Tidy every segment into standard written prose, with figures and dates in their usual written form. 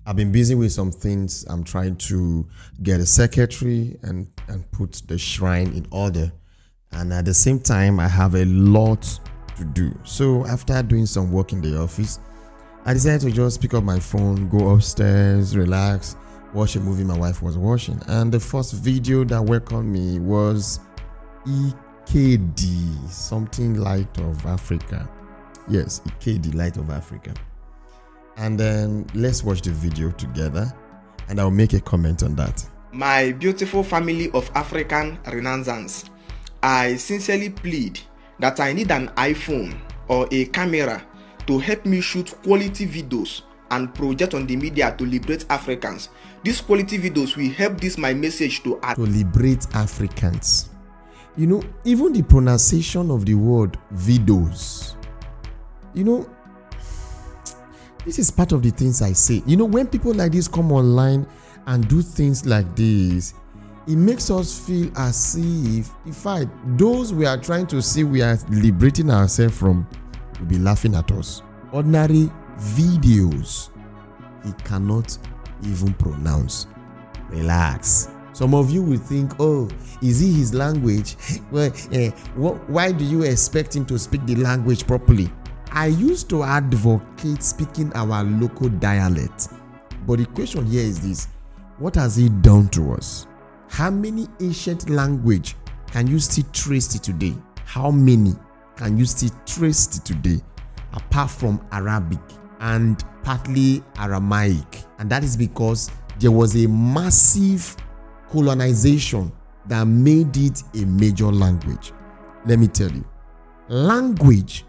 I've been busy with some things. I'm trying to get a secretary and put the shrine in order. And at the same time, I have a lot to do. So after doing some work in the office, I decided to just pick up my phone, go upstairs, relax, watch a movie my wife was watching. And the first video that welcomed me was EKD, something Light of Africa. Yes, EKD, Light of Africa. And then let's watch the video together and I'll make a comment on that. My beautiful family of African Renaissance, I sincerely plead that I need an iPhone or a camera to help me shoot quality videos and project on the media to liberate Africans. These quality videos will help this my message to liberate Africans. You know, even the pronunciation of the word videos, you know, this is part of the things I say. You know, when people like this come online and do things like this, it makes us feel as if, in fact, those we are trying to see we are liberating ourselves from will be laughing at us. Ordinary videos, he cannot even pronounce. Relax. Some of you will think, oh, is it his language? Well, why do you expect him to speak the language properly? I used to advocate speaking our local dialect. But the question here is this: what has he done to us? How many ancient language can you still trace it today? How many can you still trace it today? Apart from Arabic and partly Aramaic. And that is because there was a massive colonization that made it a major language. Let me tell you, language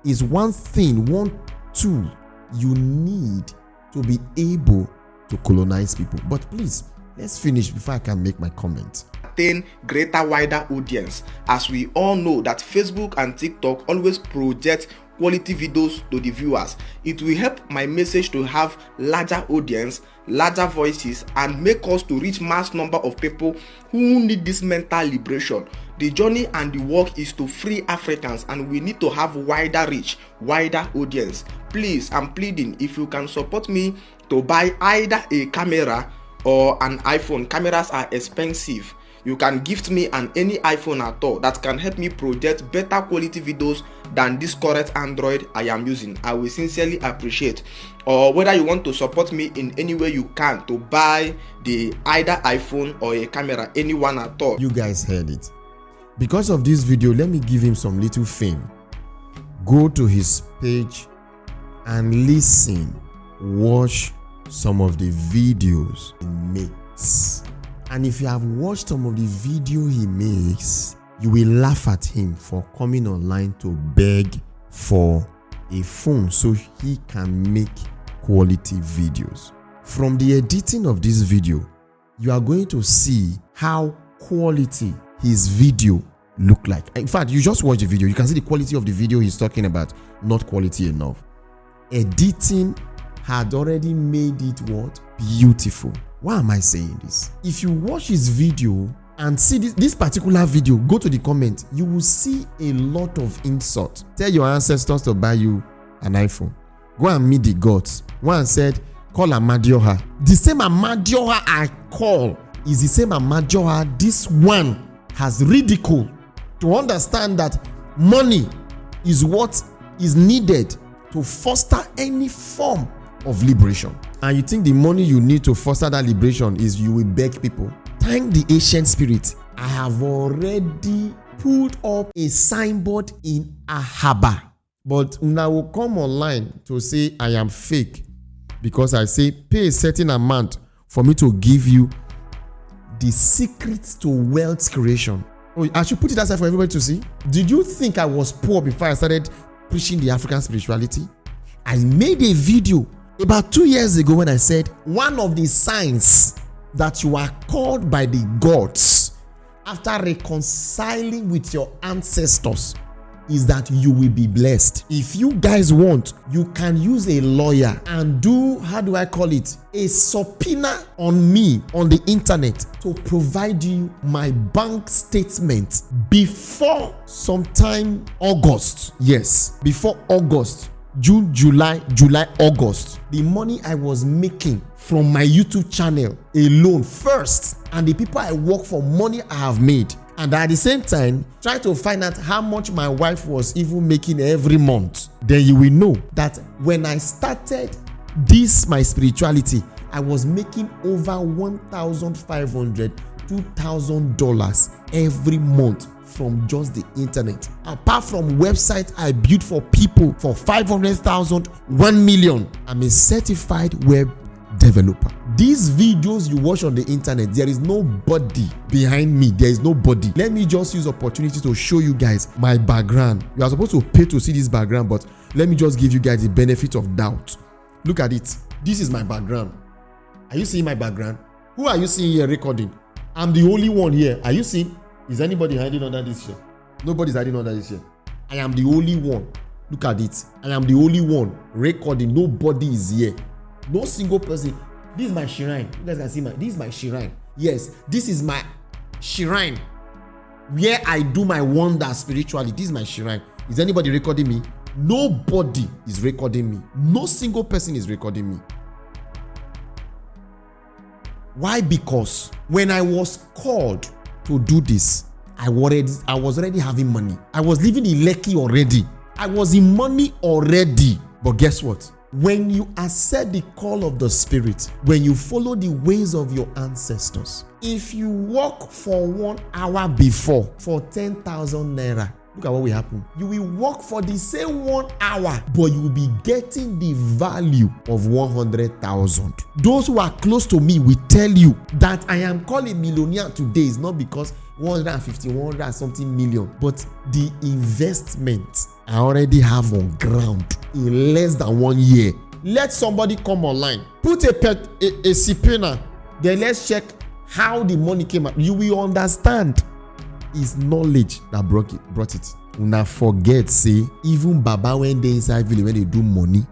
is one thing, one tool you need to be able to colonize people. But please, let's finish before I can make my comment. Attain greater, wider audience, as we all know that Facebook and TikTok always project quality videos to the viewers. It will help my message to have larger audience, larger voices, and make us to reach mass number of people who need this mental liberation. The journey and the work is to free Africans, and we need to have wider reach, wider audience. Please, I'm pleading, if you can support me to buy either a camera or an iPhone. Cameras are expensive. You can gift me any iPhone at all that can help me project better quality videos than this current Android I am using. I will sincerely appreciate. Or whether you want to support me in any way you can to buy the either iPhone or a camera, anyone at all. You guys heard it. Because of this video, let me give him some little fame. Go to his page and listen, watch some of the videos he makes. And if you have watched some of the video he makes, you will laugh at him for coming online to beg for a phone so he can make quality videos. From the editing of this video, you are going to see how quality his video look like. In fact, you just watch the video, you can see the quality of the video he's talking about, not quality enough. Editing had already made it what? Beautiful. Why am I saying this? If you watch his video and see this particular video, go to the comment, you will see a lot of insult. Tell your ancestors to buy you an iPhone. Go and meet the gods. One said, call Amadioha. The same Amadioha I call is the same Amadioha this one has ridiculed, to understand that money is what is needed to foster any form of liberation. And you think the money you need to foster that liberation is you will beg people? Thank the ancient spirit. I have already put up a signboard in Ahaba. But una will come online to say I am fake because I say pay a certain amount for me to give you the secrets to wealth creation. Oh, I should put it aside for everybody to see. Did you think I was poor before I started preaching the African spirituality? I made a video about 2 years ago when I said one of the signs that you are called by the gods after reconciling with your ancestors is that you will be blessed. If you guys want, you can use a lawyer and do, how do I call it, a subpoena on me on the internet to provide you my bank statement before sometime August. Yes, before August June, July, August. The money I was making from my YouTube channel alone first, and the people I work for, money I have made. And at the same time, try to find out how much my wife was even making every month. Then you will know that when I started this, my spirituality, I was making over $1,500, $2,000 every month from just the internet. Apart from websites I built for people for 500,000, 1 million. I'm a certified web developer. These videos you watch on the internet, there is nobody behind me. There is nobody. Let me just use opportunity to show you guys my background. You are supposed to pay to see this background, but let me just give you guys the benefit of doubt. Look at it. This is my background. Are you seeing my background? Who are you seeing here recording? I'm the only one here. Are you seeing? Is anybody hiding under this chair? Nobody's hiding under this chair. I am the only one. Look at it. I am the only one recording. Nobody is here. No single person. This is my shrine. You guys can see this is my shrine. Yes, this is my shrine where I do my wonders spiritually. This is my shrine. Is anybody recording me? Nobody is recording me. No single person is recording me. Why? Because when I was called to do this, I was already having money. I was living in Lekki already. I was in money already. But guess what? When you accept the call of the Spirit, when you follow the ways of your ancestors, if you walk for 1 hour before for 10,000 naira, look at what will happen. You will work for the same 1 hour, but you will be getting the value of 100,000. Those who are close to me will tell you that I am called a millionaire today is not because 150 something million, but the investment I already have on ground in less than 1 year. Let somebody come online, put a subpoena, then let's check how the money came out. You will understand. It's knowledge that brought it. Una forget, say, even Baba when they inside village, when they do money,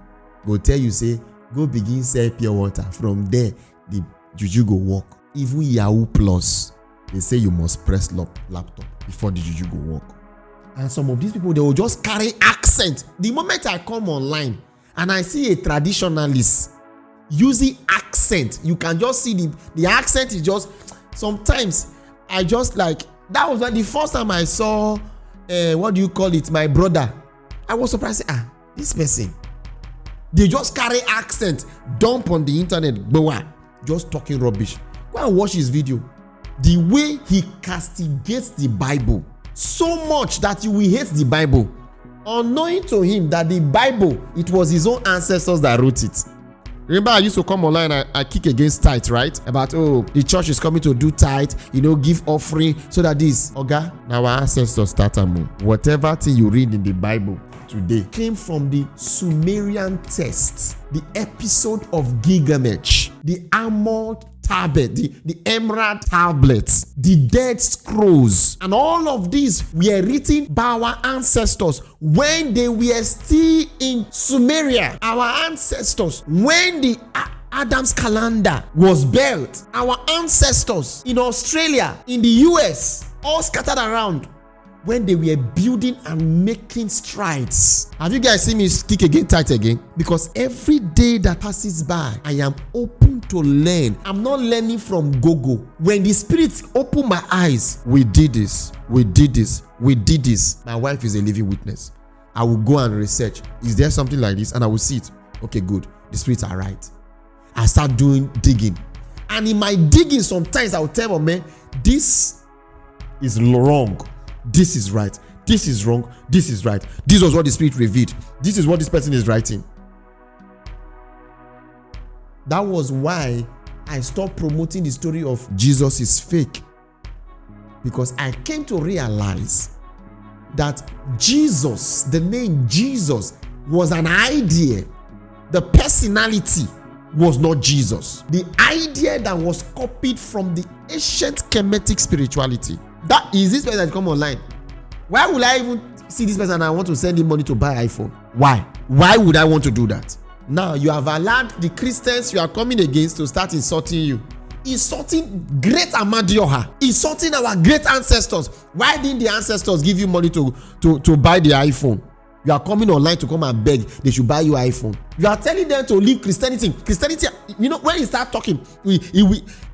go tell you, say, go begin sell pure water. From there, the juju go work. Even Yahoo Plus, they say you must press laptop before the juju go work. And some of these people, they will just carry accent. The moment I come online and I see a traditionalist using accent, you can just see the accent is just, sometimes I just like, that was like the first time I saw, what do you call it, my brother. I was surprised, this person, they just carry accent, dump on the internet, just talking rubbish. Go and watch his video. The way he castigates the Bible so much that you will hate the Bible, unknowing to him that the Bible, it was his own ancestors that wrote it. Remember, I used to come online, I kick against tithe, right? About, the church is coming to do tithe, give offering, so that this, now our ancestors start a move. Whatever thing you read in the Bible today came from the Sumerian texts, the episode of Gilgamesh, the Armored Tablet, the Emerald Tablets, the Dead Scrolls, and all of these were written by our ancestors when they were still in Sumeria. Our ancestors, when the Adam's calendar was built, our ancestors in Australia, in the US, all scattered around, when they were building and making strides. Have you guys seen me kick again, tight again? Because every day that passes by, I am open to learn. I'm not learning from Gogo. When the Spirit opened my eyes, we did this. My wife is a living witness. I will go and research. Is there something like this? And I will see it. Okay, good. The Spirits are right. I start digging. And in my digging, sometimes I will tell them, man, this is wrong. This is right. This is wrong. This is right. This was what the Spirit revealed. This is what this person is writing. That was why I stopped promoting the story of Jesus is fake. Because I came to realize that Jesus, the name Jesus, was an idea. The personality was not Jesus. The idea that was copied from the ancient Kemetic spirituality. That is this person that come online. Why would I even see this person and I want to send him money to buy iPhone? Why? Why would I want to do that? Now you have allowed the Christians you are coming against to start insulting you. Insulting great Amadioha. Insulting our great ancestors. Why didn't the ancestors give you money to buy the iPhone? You are coming online to come and beg they should buy you iPhone. You are telling them to leave Christianity. Christianity, when you start talking,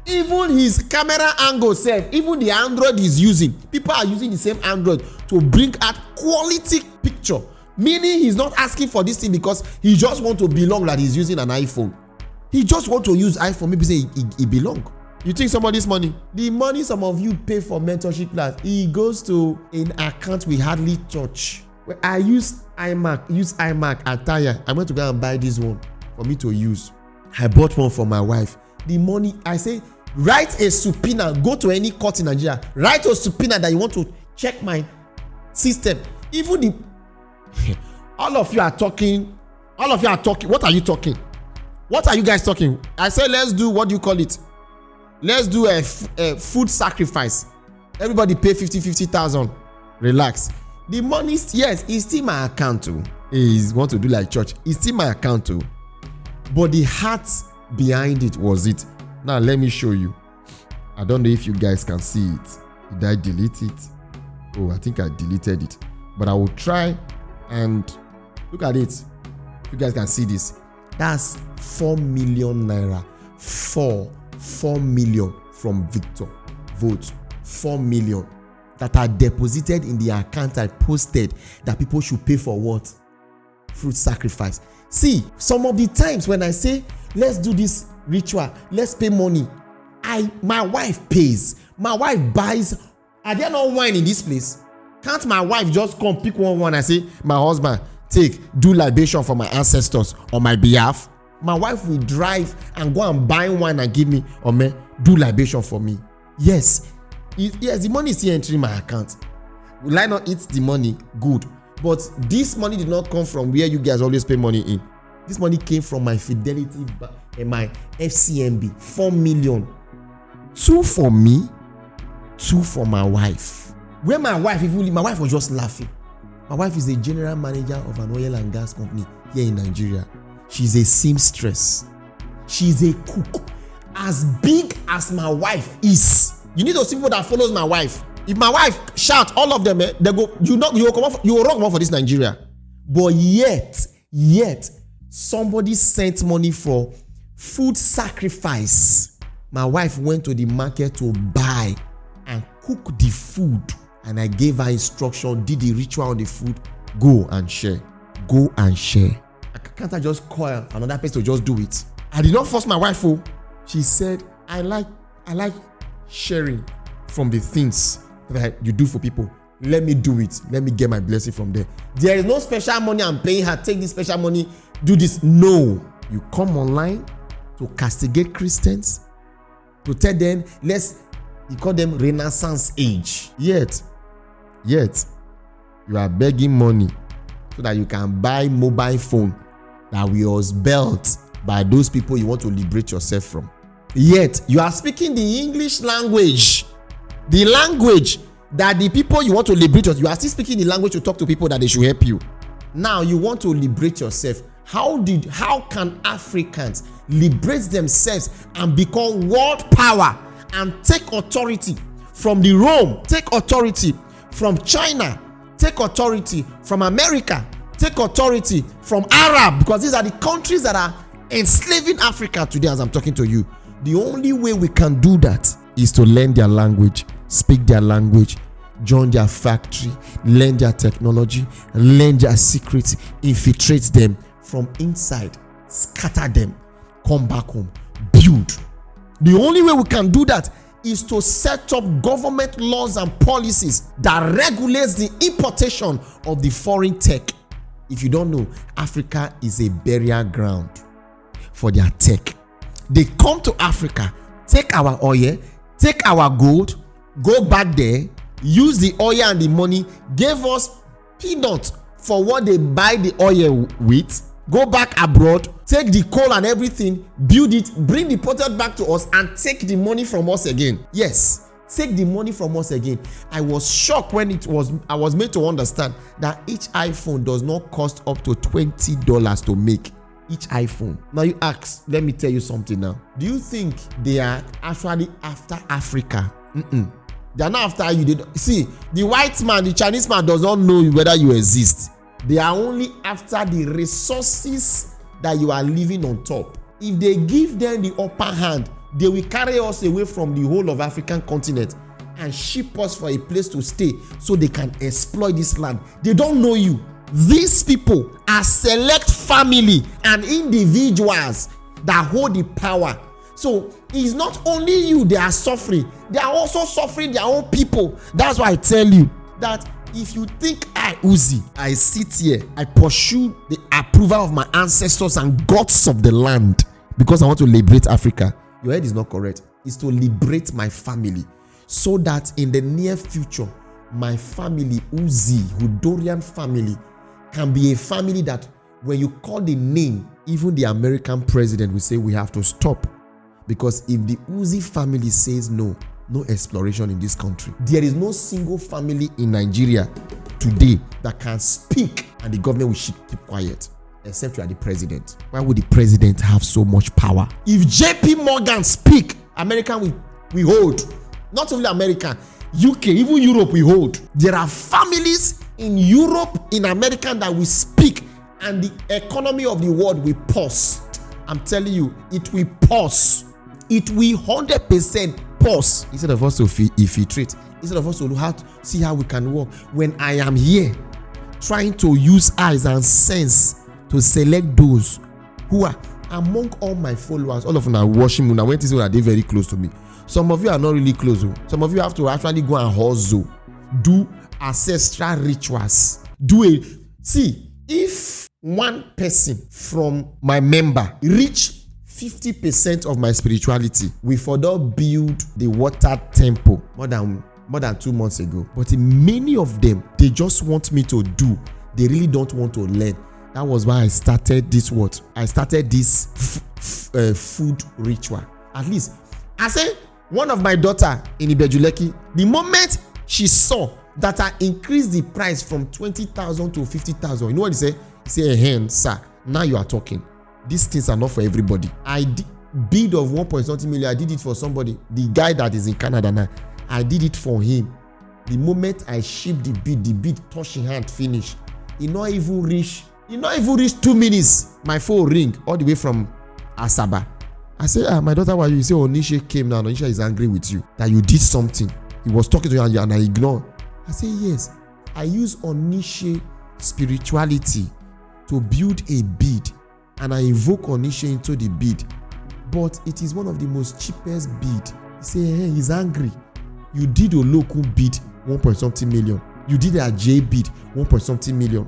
even his camera angle self, even the Android he's using, people are using the same Android to bring out quality picture. Meaning he's not asking for this thing because he just want to belong that he's using an iPhone. He just want to use iPhone. Maybe say he belong. You think some of this money? The money some of you pay for mentorship class, it goes to an account we hardly touch. Well, I use iMac attire. I went to go and buy this one for me to use. I bought one for my wife. The money, I say, write a subpoena. Go to any court in Nigeria. Write a subpoena that you want to check my system. Even the all of you are talking. What are you talking? What are you guys talking? I say let's do, what do you call it? Let's do a food sacrifice. Everybody pay 50,000. Relax. The money, yes, it's still my account too. Is want to do like church. It's still my account too. But the heart behind it was it. Now let me show you. I don't know if you guys can see it. Did I delete it? Oh, I think I deleted it. But I will try and look at it. You guys can see this. That's 4 million naira. 4 million from Victor votes. 4 million that are deposited in the account I posted that people should pay for what? Fruit sacrifice. See, some of the times when I say let's do this ritual, let's pay money, my wife pays. My wife buys. Are there no wine in this place? Can't my wife just come pick one and say, my husband, do libation for my ancestors on my behalf? My wife will drive and go and buy wine and give me, or me, do libation for me. Yes, the money is still entering my account. Will I not eat the money? Good. But this money did not come from where you guys always pay money in. This money came from my Fidelity and my FCMB. 4 million. 2 for me, 2 for my wife. When my wife was just laughing. My wife is a general manager of an oil and gas company here in Nigeria. She's a seamstress. She's a cook. As big as my wife is. You need those people that follows my wife. If my wife shout, all of them, they go, you will rock more for this Nigeria. But yet, somebody sent money for food sacrifice. My wife went to the market to buy and cook the food. And I gave her instruction, did the ritual on the food. Go and share. Go and share. Can't I just call another person to just do it? I did not force my wife. She said, I like sharing from the things that you do for people. Let me do it. Let me get my blessing from there. There is no special money I'm paying her. Take this special money. Do this. No. You come online to castigate Christians. To tell them, you call them Renaissance age. Yet, you are begging money so that you can buy mobile phone that was built by those people you want to liberate yourself from. Yet, you are speaking the English language. The language that the people you want to liberate yourself, you are still speaking the language to talk to people that they should help you. Now, you want to liberate yourself. How can Africans liberate themselves and become world power and take authority from the Rome, take authority from China, take authority from America, take authority from Arab, because these are the countries that are enslaving Africa today as I'm talking to you. The only way we can do that is to learn their language, speak their language, join their factory, learn their technology, learn their secrets, infiltrate them from inside, scatter them, come back home, build. The only way we can do that is to set up government laws and policies that regulates the importation of the foreign tech. If you don't know, Africa is a burial ground for their tech. They come to Africa, take our oil, take our gold, go back there, use the oil and the money, give us peanuts for what they buy the oil with, go back abroad, take the coal and everything, build it, bring the product back to us and take the money from us again. Yes, take the money from us again. I was shocked when I was made to understand that each iPhone does not cost up to $20 to make. Each iPhone. Now you ask, let me tell you something now. Do you think they are actually after Africa? They are not after you. See, the white man, the Chinese man does not know whether you exist. They are only after the resources that you are living on top. If they give them the upper hand, they will carry us away from the whole of African continent and ship us for a place to stay so they can exploit this land. They don't know you. These people are select family and individuals that hold the power. So it's not only you they are suffering, they are also suffering their own people. That's why I tell you that if you think Uzih, I sit here, I pursue the approval of my ancestors and gods of the land because I want to liberate Africa, your head is not correct. It's to liberate my family so that in the near future, my family, Uzih, Hudorian family, can be a family that when you call the name, even the American president will say we have to stop. Because if the Uzih family says no exploration in this country, there is no single family in Nigeria today that can speak and the government will keep quiet, except you are the president. Why would the president have so much power? If JP Morgan speak, America we hold. Not only America, UK, even Europe we hold. There are families in Europe, in America that will speak and the economy of the world will pause. I'm telling you, it will pause. It will 100% pause. Instead of us to infiltrate, instead of us to see how we can work. When I am here trying to use eyes and sense to select those who are among all my followers, all of them are watching me. Now, when they are very close to me. Some of you are not really close. Some of you have to actually go and hustle, do ancestral rituals. See, if one person from my member reach 50% of my spirituality, we further build the water temple more than 2 months ago. But many of them, they just want me to do. They really don't want to learn. That was why I started this food ritual. At least, I said, one of my daughter in Ibejuleki, the moment she saw that I increased the price from 20,000 to 50,000, you know what he said? He said, "Hey, sir, now you are talking. These things are not for everybody." I bid of 1.something million. I did it for somebody, the guy that is in Canada now. I did it for him. The moment I shipped the bid touched his hand, finish. It not even reach 2 minutes. My phone ring all the way from Asaba. I said, my daughter, why you say Onisha came now? Onisha is angry with you that you did something. He was talking to you and I ignored. I said, yes, I use Onisha spirituality to build a bead and I invoke Onisha into the bead. But it is one of the most cheapest bead. He said, hey, he's angry. You did a local bead, 1.something million. You did a J bead, 1.something million.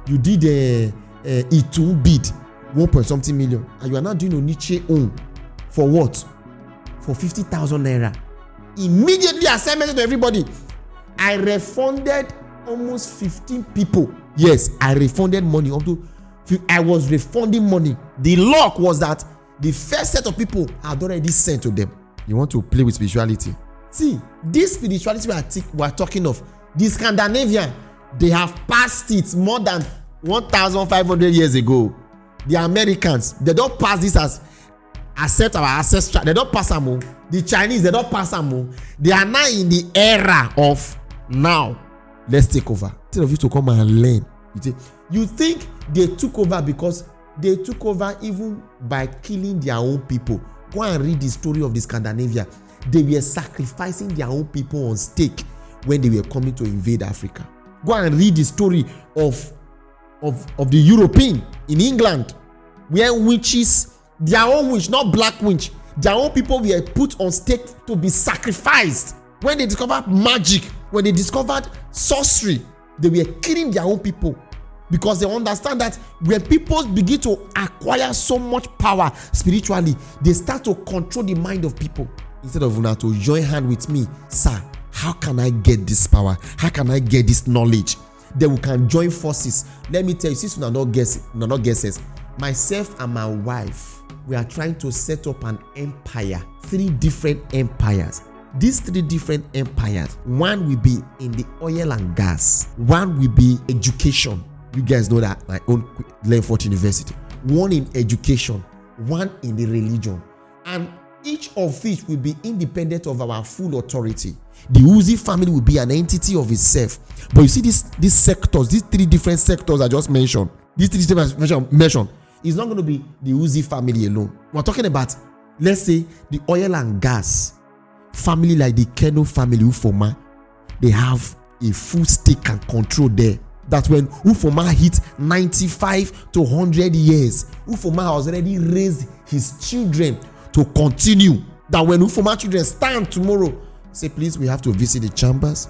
You did a E2 bead, 1.something million. And you are now doing Oniche own. For what? For 50,000 naira. Immediately I sent message to everybody. I refunded almost 15 people. Yes, I refunded money. I was refunding money. The luck was that the first set of people had already sent to them. You want to play with spirituality? See, this spirituality we are talking of, the Scandinavian, they have passed it more than 1,500 years ago. The Americans, they don't pass this as accept our ancestral. They don't pass them. The Chinese, they don't pass them. They are now in the era of now. Let's take over. Instead of you to come and learn, you think they took over because they took over even by killing their own people. Go and read the story of the Scandinavia. They were sacrificing their own people on stake when they were coming to invade Africa. Go and read the story of the European in England, where witches, their own witch, not black witch, their own people were put on stake to be sacrificed. When they discovered magic, when they discovered sorcery, they were killing their own people because they understand that when people begin to acquire so much power spiritually, they start to control the mind of people. Instead of now to join hand with me, sir, how can I get this power? How can I get this knowledge? Then we can join forces. Let me tell you, since we are not guesses, myself and my wife, we are trying to set up an empire, 3 different empires. These 3 different empires, one will be in the oil and gas, one will be education. You guys know that my own Lenfort University. One in education, one in the religion. And each each of which will be independent of our full authority. The Uzih family will be an entity of itself. But you see these sectors, these three different sectors I just mentioned, it's not going to be the Uzih family alone. We're talking about, let's say, the oil and gas family, like the Keno family, Ufoma. They have a full stake and control there. That when Ufoma hit 95 to 100 years, Ufoma has already raised his children to continue. That when Ufoma children stand tomorrow, say, please, we have to visit the chambers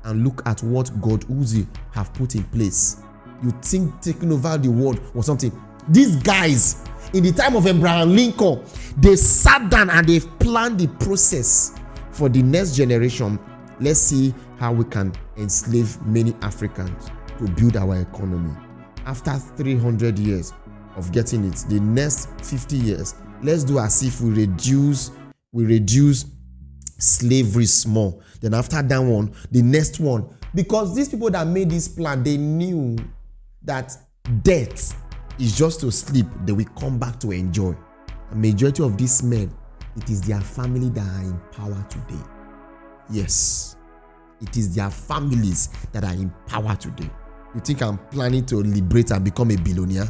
and look at what God Uzih have put in place. You think taking over the world or something? These guys, in the time of Abraham Lincoln, they sat down and they planned the process for the next generation. Let's see how we can enslave many Africans to build our economy. After 300 years of getting it, the next 50 years, let's do as if we reduce slavery small. Then after that one, the next one, because these people that made this plan, they knew that death is just to sleep, they will come back to enjoy. A majority of these men, it is their family that are in power today. Yes, it is their families that are in power today. You think I'm planning to liberate and become a billionaire?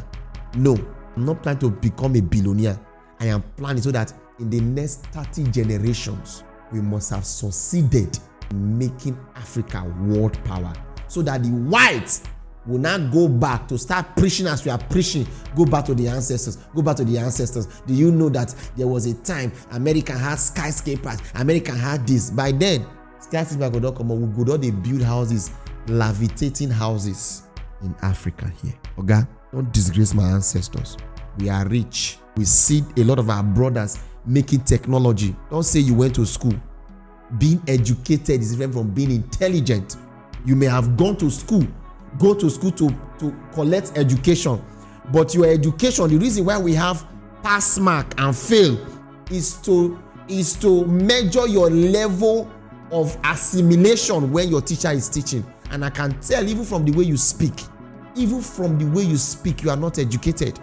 No, I'm not planning to become a billionaire. I am planning so that in the next 30 generations, we must have succeeded in making Africa world power, so that the whites will not go back to start preaching as we are preaching. Go back to the ancestors. Go back to the ancestors. Do you know that there was a time America had skyscrapers? America had this. By then, skyscrapers could not come on. We could not build houses, levitating houses in Africa here. Okay? Don't disgrace my ancestors. We are rich. We see a lot of our brothers making technology. Don't say you went to school. Being educated is different from being intelligent. You may have gone to school, go to school to collect education, but your education, the reason why we have pass mark and fail is to measure your level of assimilation when your teacher is teaching. And I can tell, even from the way you speak, you are not educated.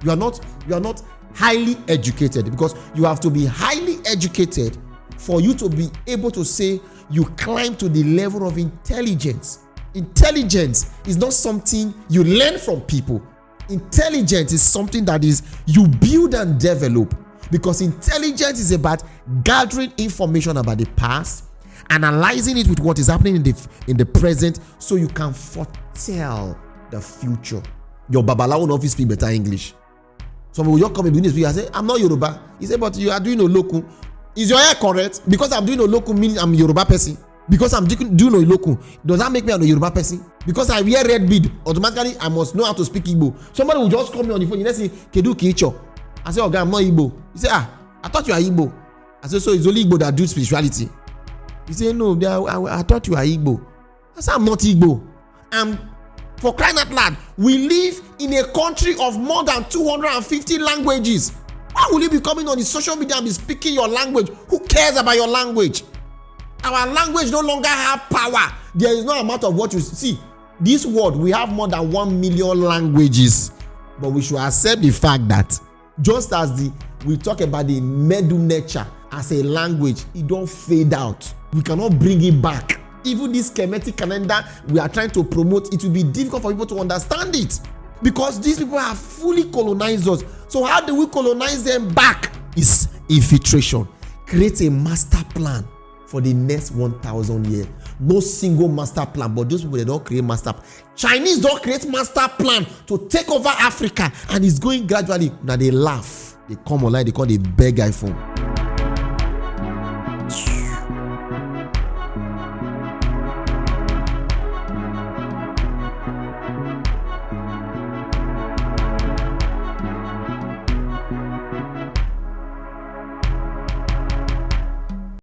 You are not highly educated, because you have to be highly educated for you to be able to say you climb to the level of intelligence. Intelligence is not something you learn from people. Intelligence is something that is you build and develop, because intelligence is about gathering information about the past, analyzing it with what is happening in the present, so you can foretell the future. Your babalawo no fit speak better English. Some people just come in business and say, I'm not Yoruba. He said, but you are doing Oloku. Is your hair correct? Because I'm doing Oloku means I'm Yoruba person. Because I'm doing Oloku, does that make me a Yoruba person? Because I wear red bead, automatically I must know how to speak Igbo. Somebody will just call me on the phone, you say, Kedu Kicho. I say, okay, I'm not Igbo. He say, I thought you are Igbo. I say, so it's only Igbo that do spirituality. He say, no, I thought you are Igbo. I say, I'm not Igbo. For crying out loud, we live in a country of more than 250 languages. Why will you be coming on the social media and be speaking your language? Who cares about your language? Our language no longer have power. There is no amount of what you see. This world, we have more than 1 million languages. But we should accept the fact that just as we talk about the Medu nature as a language, it don't fade out. We cannot bring it back. Even this Kemetic calendar we are trying to promote, it will be difficult for people to understand it, because these people have fully colonized us. So how do we colonize them back? It's infiltration. Create a master plan for the next 1,000 years. No single master plan, but those people, they don't create master plan. Chinese don't create master plan to take over Africa, and it's going gradually. Now they laugh. They come online, they call it beg iPhone.